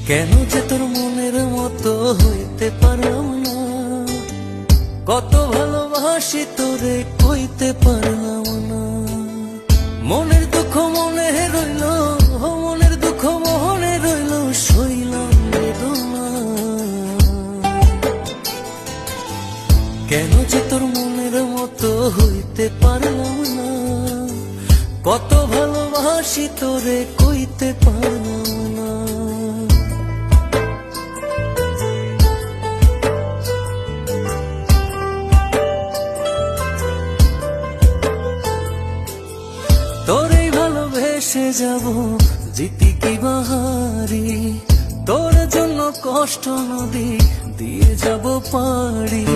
কেন যে তোর মনের মতো হইতে পারলাম না, কত ভালোবাসি তোরে কইতে পারলাম না। মনের দুঃখ মনে রইল, মনের দুঃখ মনে রইল, সইলাম বেদনা। কেন যে তোর মনের মতো হইতে পারলাম না, কত ভালোবাসি তোরে কইতে পারলাম না। তোরেই ভালোবেসে যাব জিতি কি বাহারি, তোর জন্য কষ্ট নদী দিয়ে যাব পারি।